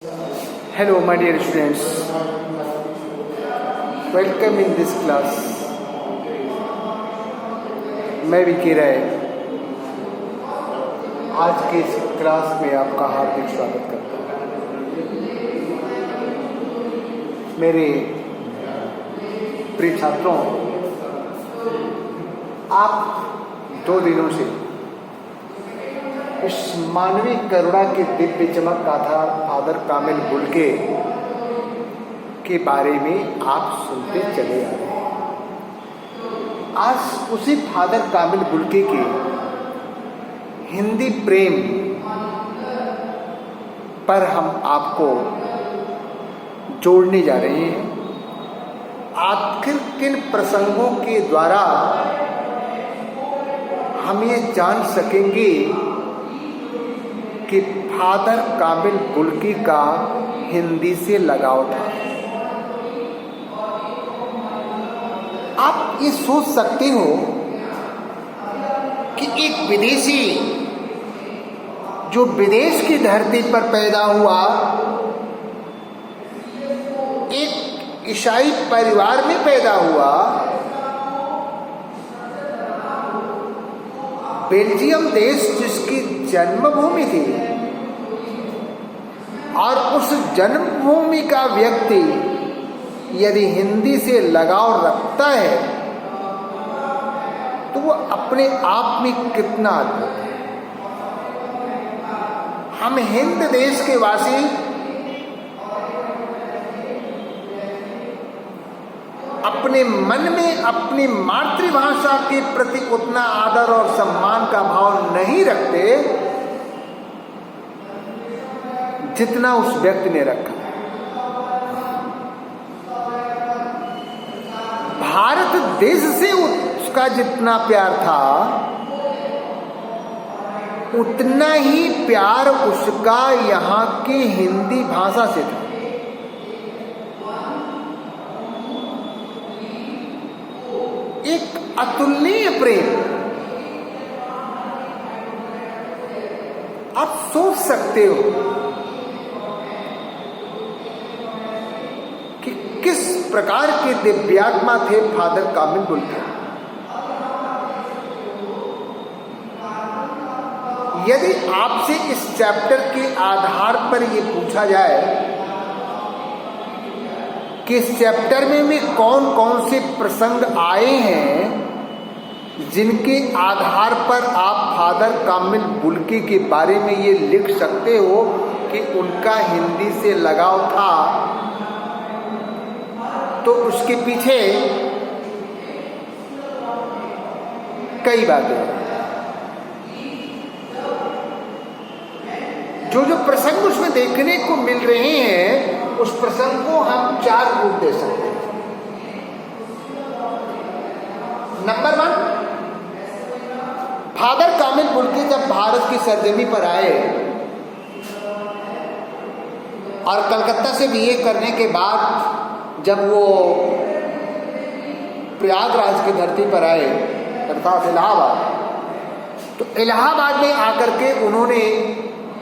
Hello, my dear students. Welcome in this class. मैं विकी राय आज के इस क्लास में आपका हार्दिक स्वागत करता हूँ। मेरे प्रिय छात्रों, आप 2 दिनों से इस मानवीय करुणा की दिव्य चमक गाथा फादर कामिल बुल्के के बारे में आप सुनते चले आ रहे हैं। आज उसी फादर कामिल बुल्के के हिंदी प्रेम पर हम आपको जोड़ने जा रहे हैं। आखिर किन प्रसंगों के द्वारा हम ये जान सकेंगे कि फादर कामिल बुल्के का हिंदी से लगाव था। आप ये सोच सकते हो कि एक विदेशी जो विदेश की धरती पर पैदा हुआ, एक ईसाई परिवार में पैदा हुआ, बेल्जियम देश जिसकी जन्मभूमि थी, और उस जन्मभूमि का व्यक्ति यदि हिंदी से लगाव रखता है तो वो अपने आप में कितना अद्भुत है। हम हिंद देश के वासी अपने मन में अपनी मातृभाषा के प्रति उतना आदर और सम्मान का भाव नहीं रखते जितना उस व्यक्ति ने रखा। भारत देश से उसका जितना प्यार था, उतना ही प्यार उसका यहाँ की हिंदी भाषा से था। एक अतुलनीय प्रेम। आप सोच सकते हो कि किस प्रकार के दिव्यात्मा थे फादर कामिल बुल्के। यदि आपसे इस चैप्टर के आधार पर यह पूछा जाए कि इस चैप्टर में कौन कौन से प्रसंग आए हैं जिनके आधार पर आप फादर कामिल बुल्के के बारे में ये लिख सकते हो कि उनका हिंदी से लगाव था, तो उसके पीछे कई बातें हैं। जो प्रसंग उसमें देखने को मिल रहे हैं, उस प्रसंग को हम 4 रूप दे सकते हैं। नंबर 1, फादर कामिल बुल्के जब भारत की सरजमी पर आए और कलकत्ता से बीए करने के बाद जब वो प्रयागराज की धरती पर आए, अर्थात इलाहाबाद, तो इलाहाबाद में आकर के उन्होंने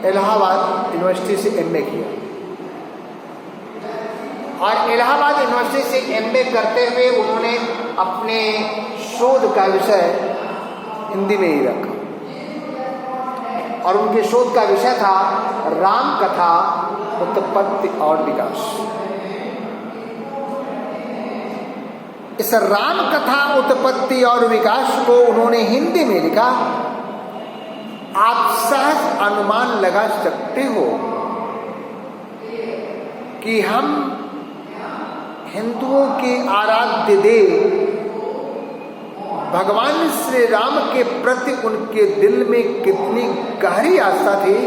इलाहाबाद यूनिवर्सिटी से एमए किया, और इलाहाबाद यूनिवर्सिटी से एमए करते हुए उन्होंने अपने शोध का विषय हिंदी में ही रखा, और उनके शोध का विषय था राम कथा, उत्पत्ति और विकास। इस राम कथा, उत्पत्ति और विकास को उन्होंने हिंदी में लिखा। आप सहज अनुमान लगा सकते हो कि हम हिंदुओं के आराध्य देव भगवान श्री राम के प्रति उनके दिल में कितनी गहरी आस्था थी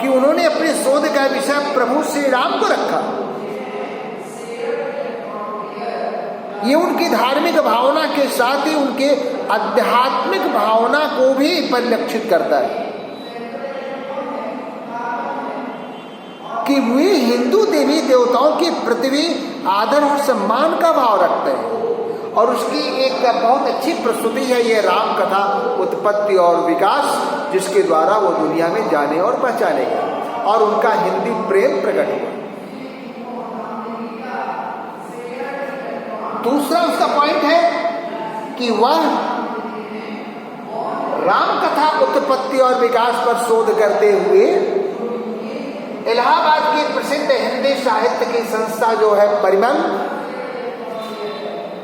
कि उन्होंने अपने शोध का विषय प्रभु श्री राम को रखा। ये उनकी धार्मिक भावना के साथ ही उनके आध्यात्मिक भावना को भी परिलक्षित करता है कि वे हिंदू देवी देवताओं के प्रति भी आदर और सम्मान का भाव रखते हैं, और उसकी एक बहुत अच्छी प्रस्तुति है ये राम कथा, उत्पत्ति और विकास, जिसके द्वारा वो दुनिया में जाने और पहचाने गए और उनका हिंदी प्रेम प्रकट हुआ। दूसरा उसका पॉइंट है कि वह राम कथा उत्पत्ति और विकास पर शोध करते हुए इलाहाबाद की प्रसिद्ध हिंदी साहित्य की संस्था जो है परिमल,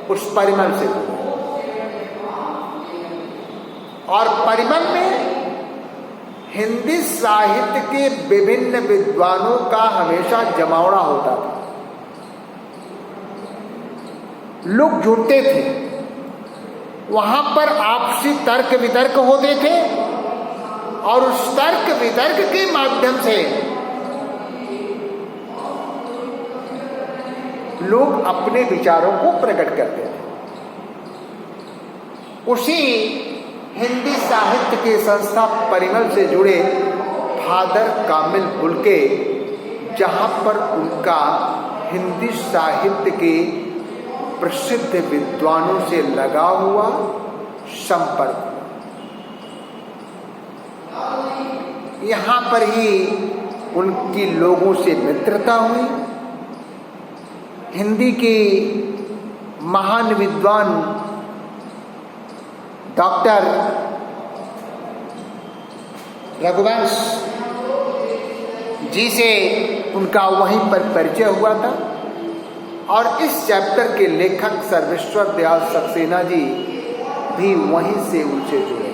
उस परिमल से और परिमल में हिंदी साहित्य के विभिन्न विद्वानों का हमेशा जमावड़ा होता था। लोग जुटते थे, वहां पर आपसी तर्क वितर्क होते थे और उस तर्क वितर्क के माध्यम से लोग अपने विचारों को प्रकट करते थे। उसी हिंदी साहित्य के संस्था परिमल से जुड़े फादर कामिल बुल्के, जहां पर उनका हिंदी साहित्य के प्रसिद्ध विद्वानों से लगा हुआ संपर्क, यहां पर ही उनकी लोगों से मित्रता हुई। हिंदी के महान विद्वान डॉक्टर रघुवंश जी से उनका वहीं पर परिचय हुआ था और इस चैप्टर के लेखक सर्वेश्वर दयाल सक्सेना जी भी वहीं से उनसे जुड़े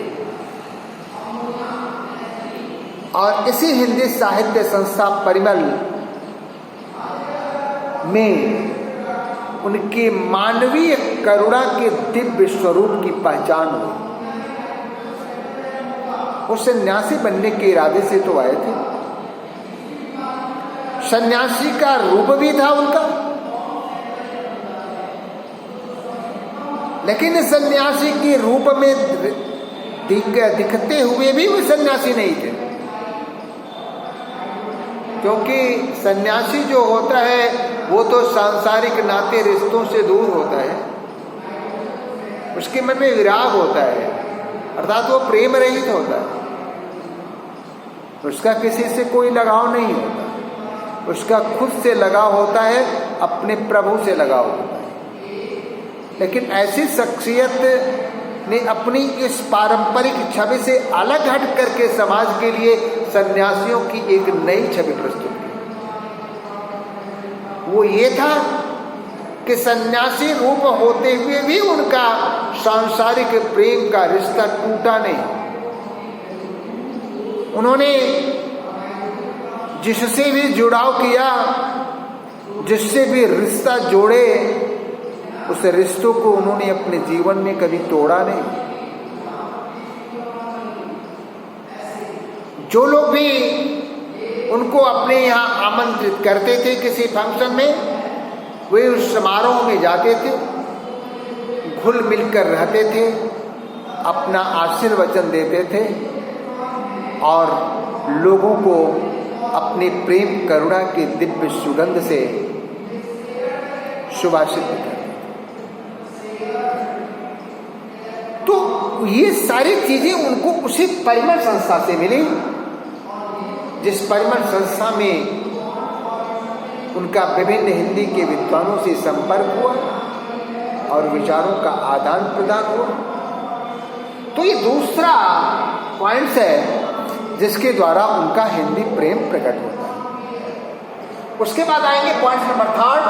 और इसी हिंदी साहित्य संस्था परिमल में उनके मानवीय करुणा के दिव्य स्वरूप की पहचान हुई। वो सन्यासी बनने के इरादे से तो आए थे, सन्यासी का रूप भी था उनका, लेकिन सन्यासी के रूप में दिखते हुए भी वो सन्यासी नहीं थे, क्योंकि सन्यासी जो होता है वो तो सांसारिक नाते रिश्तों से दूर होता है, उसके मन में विराग होता है, अर्थात वो प्रेम रहित होता है, उसका किसी से कोई लगाव नहीं होता, उसका खुद से लगाव होता है, अपने प्रभु से लगाव होता है। लेकिन ऐसी शख्सियत ने अपनी इस पारंपरिक छवि से अलग हट करके समाज के लिए सन्यासियों की एक नई छवि प्रस्तुत की। वो ये था कि सन्यासी रूप होते हुए भी उनका सांसारिक प्रेम का रिश्ता टूटा नहीं। उन्होंने जिससे भी जुड़ाव किया, जिससे भी रिश्ता जोड़े, उस रिश्तों को उन्होंने अपने जीवन में कभी तोड़ा नहीं। जो लोग भी उनको अपने यहाँ आमंत्रित करते थे किसी फंक्शन में, वे उस समारोह में जाते थे, घुल मिलकर रहते थे, अपना आशीर्वचन देते थे और लोगों को अपने प्रेम करुणा की दिव्य सुगंध से सुभाषित करते। तो ये सारी चीजें उनको उसी परिमल संस्था से मिली, जिस परिमल संस्था में उनका विभिन्न हिंदी के विद्वानों से संपर्क हुआ और विचारों का आदान प्रदान हुआ। तो ये दूसरा पॉइंट है जिसके द्वारा उनका हिंदी प्रेम प्रकट होता है। उसके बाद आएंगे पॉइंट नंबर 3।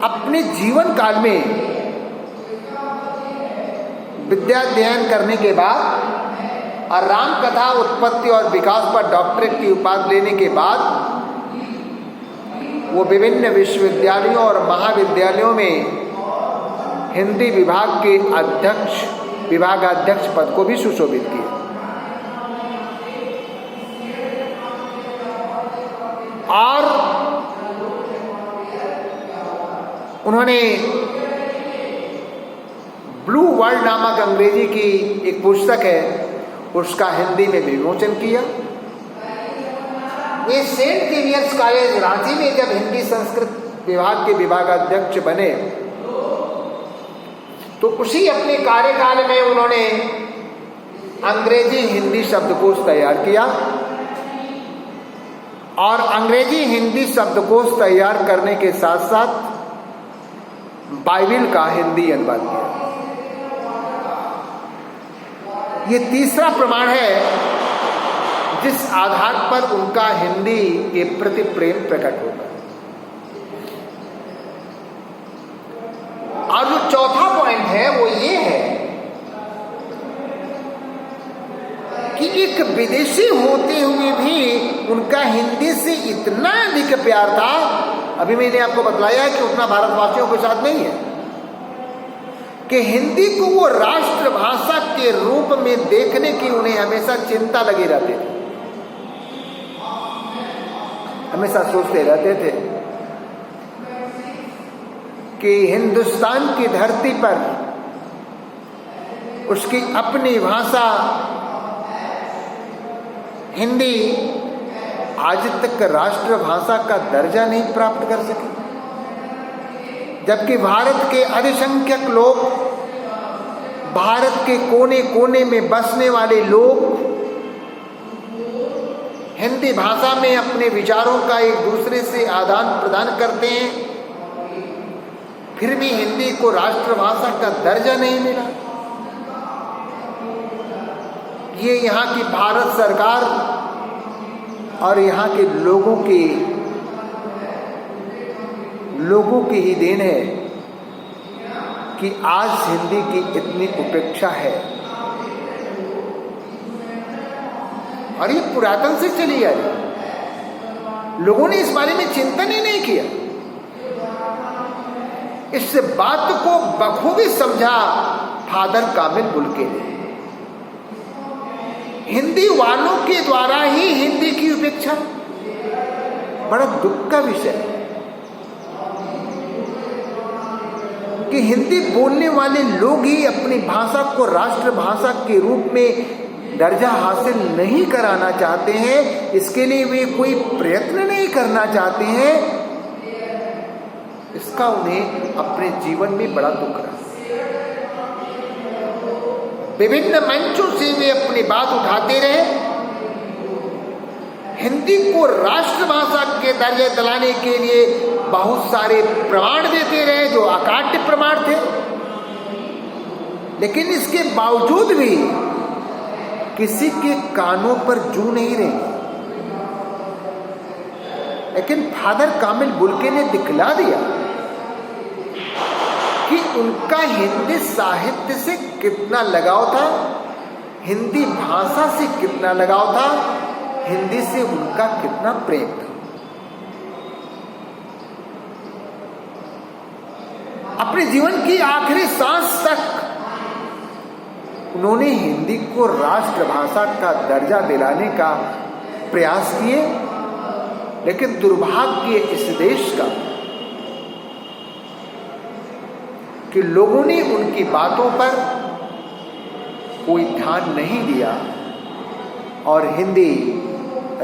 अपने जीवन काल में विद्या अध्ययन करने के बाद और राम कथा उत्पत्ति और विकास पर डॉक्टरेट की उपाधि लेने के बाद वो विभिन्न विश्वविद्यालयों और महाविद्यालयों में हिंदी विभाग के विभागाध्यक्ष पद को भी सुशोभित किया। और उन्होंने ब्लू वर्ल्ड नामक अंग्रेजी की एक पुस्तक है, उसका हिंदी में विमोचन किया। ये सेंट जेवियर्स कॉलेज रांची में जब हिंदी संस्कृत विभाग के विभागाध्यक्ष बने तो उसी अपने कार्यकाल में उन्होंने अंग्रेजी हिंदी शब्दकोश तैयार किया और अंग्रेजी हिंदी शब्दकोश तैयार करने के साथ साथ बाइबिल का हिंदी अनुवाद किया। ये तीसरा प्रमाण है जिस आधार पर उनका हिंदी के प्रति प्रेम प्रकट होगा। और जो चौथा पॉइंट है वो ये है कि एक विदेशी होते हुए भी उनका हिंदी से इतना अधिक प्यार था। अभी मैंने आपको बतलाया कि उतना भारतवासियों के साथ नहीं है कि हिंदी को वो राष्ट्रभाषा के रूप में देखने की उन्हें हमेशा चिंता लगी रहती थी। हमेशा सोचते रहते थे कि हिंदुस्तान की धरती पर उसकी अपनी भाषा हिंदी आज तक राष्ट्रभाषा का दर्जा नहीं प्राप्त कर सकी, जबकि भारत के अधिसंख्यक लोग, भारत के कोने कोने में बसने वाले लोग हिंदी भाषा में अपने विचारों का एक दूसरे से आदान प्रदान करते हैं, फिर भी हिंदी को राष्ट्रभाषा का दर्जा नहीं मिला। ये यहाँ की भारत सरकार और यहाँ के लोगों की ही देन है कि आज हिंदी की इतनी उपेक्षा है। और ये पुरातन से चली आ रही, लोगों ने इस बारे में चिंतन ही नहीं किया। इस बात को बखूबी समझा फादर कामिल बुल्के ने। हिंदी वालों के द्वारा ही हिंदी की उपेक्षा, बड़ा दुख का विषय है कि हिंदी बोलने वाले लोग ही अपनी भाषा को राष्ट्रभाषा के रूप में दर्जा हासिल नहीं कराना चाहते हैं, इसके लिए वे कोई प्रयत्न नहीं करना चाहते हैं। इसका उन्हें अपने जीवन में बड़ा दुख रहा। विभिन्न मंचों से वे अपनी बात उठाते रहे, हिंदी को राष्ट्रभाषा के दर्जे दिलाने के लिए बहुत सारे प्रमाण देते रहे जो अकाट्य प्रमाण थे, लेकिन इसके बावजूद भी किसी के कानों पर जू नहीं रही। लेकिन फादर कामिल बुल्के ने दिखला दिया कि उनका हिंदी साहित्य से कितना लगाव था, हिंदी भाषा से कितना लगाव था, हिंदी से उनका कितना प्रेम था। अपने जीवन की आखिरी सांस तक उन्होंने हिंदी को राष्ट्रभाषा का दर्जा दिलाने का प्रयास किए, लेकिन दुर्भाग्य इस देश का कि लोगों ने उनकी बातों पर कोई ध्यान नहीं दिया और हिंदी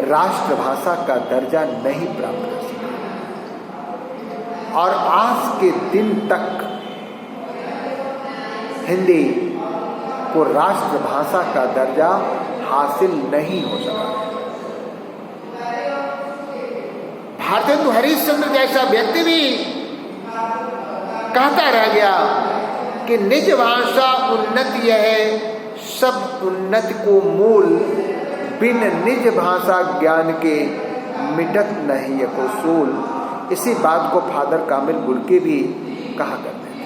राष्ट्रभाषा का दर्जा नहीं प्राप्त कर सका। और आज के दिन तक हिंदी को राष्ट्रभाषा का दर्जा हासिल नहीं हो सका। भारतेंदु हरिश्चंद्र जैसा व्यक्ति भी कहता रह गया कि निज भाषा उन्नति है, सब उन्नति को मूल, बिन निज भाषा ज्ञान के मिटत नहीं एको सूल। इसी बात को फादर कामिल बुल्के भी कहा करते थे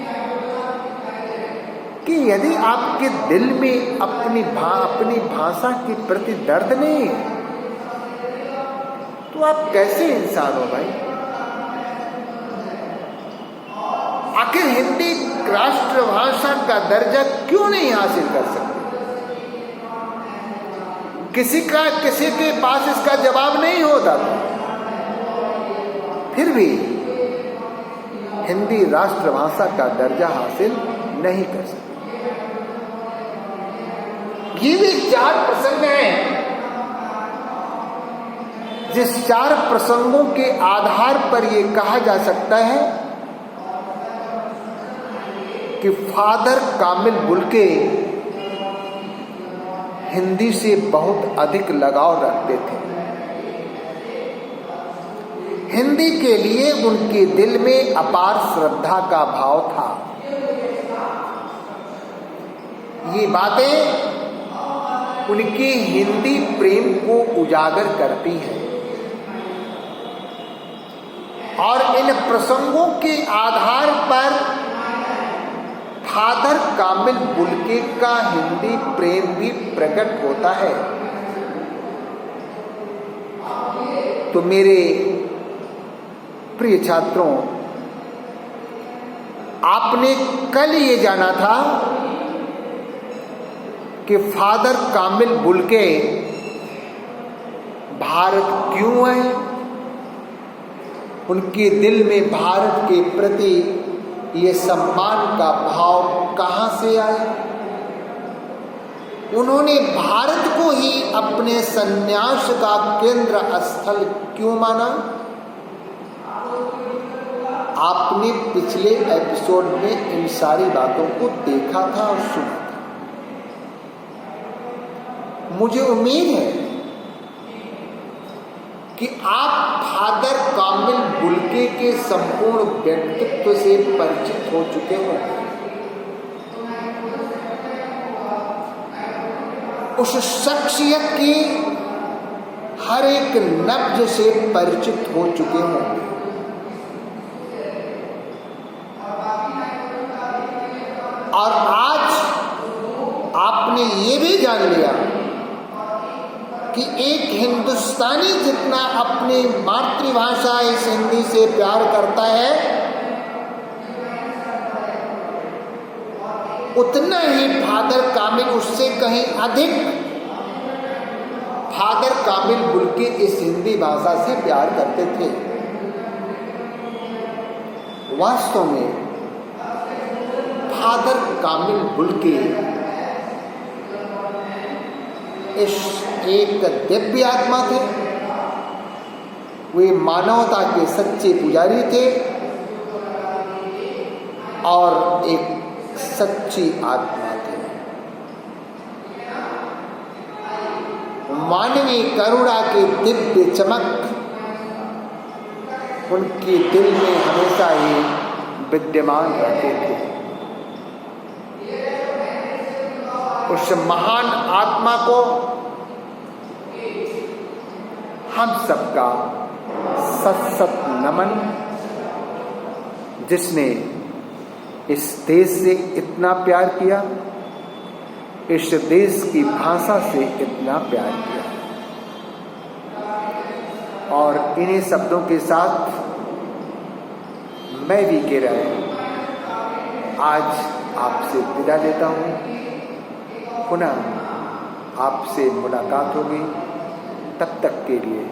कि यदि आपके दिल में अपनी भाषा के प्रति दर्द नहीं है तो आप कैसे इंसान हो भाई? आखिर हिंदी राष्ट्रभाषा का दर्जा क्यों नहीं हासिल कर सकती? किसी के पास इसका जवाब नहीं होता था, फिर भी हिंदी राष्ट्रभाषा का दर्जा हासिल नहीं कर सकती। ये भी 4 प्रसंग हैं जिस 4 प्रसंगों के आधार पर यह कहा जा सकता है कि फादर कामिल बुल्के हिंदी से बहुत अधिक लगाव रखते थे। हिंदी के लिए उनके दिल में अपार श्रद्धा का भाव था। ये बातें उनके हिंदी प्रेम को उजागर करती हैं और इन प्रसंगों के आधार पर फादर कामिल बुल्के का हिंदी प्रेम भी प्रकट होता है। तो मेरे प्रिय छात्रों, आपने कल ये जाना था कि फादर कामिल बुल्के भारत क्यों आए, उनके दिल में भारत के प्रति ये सम्मान का भाव कहां से आया, उन्होंने भारत को ही अपने संन्यास का केंद्र स्थल क्यों माना। आपने पिछले एपिसोड में इन सारी बातों को देखा था और सुना था। मुझे उम्मीद है कि आप फादर कामिल बुल्के के संपूर्ण व्यक्तित्व से परिचित हो चुके हो, उस शख्सियत की हर एक नब्ज से परिचित हो चुके होंगे। और आज आपने ये भी जान लिया कि एक हिंदुस्तानी जितना अपनी मातृभाषा इस हिंदी से प्यार करता है, उतना ही फादर कामिल उससे कहीं अधिक फादर कामिल बुल्के इस हिंदी भाषा से प्यार करते थे। वास्तव में फादर कामिल बुल्के इस एक दिव्य आत्मा थे। वे मानवता के सच्चे पुजारी थे और एक सच्ची आत्मा थे। मानवीय करुणा की दिव्य चमक उनके दिल में हमेशा ही विद्यमान रहते थे। उस महान आत्मा को हम सबका सत सत नमन, जिसने इस देश से इतना प्यार किया, इस देश की भाषा से इतना प्यार किया। और इन्हीं शब्दों के साथ मैं भी कह रहा आज आपसे विदा लेता हूँ। पुनः आपसे मुलाकात होगी, तब तक के लिए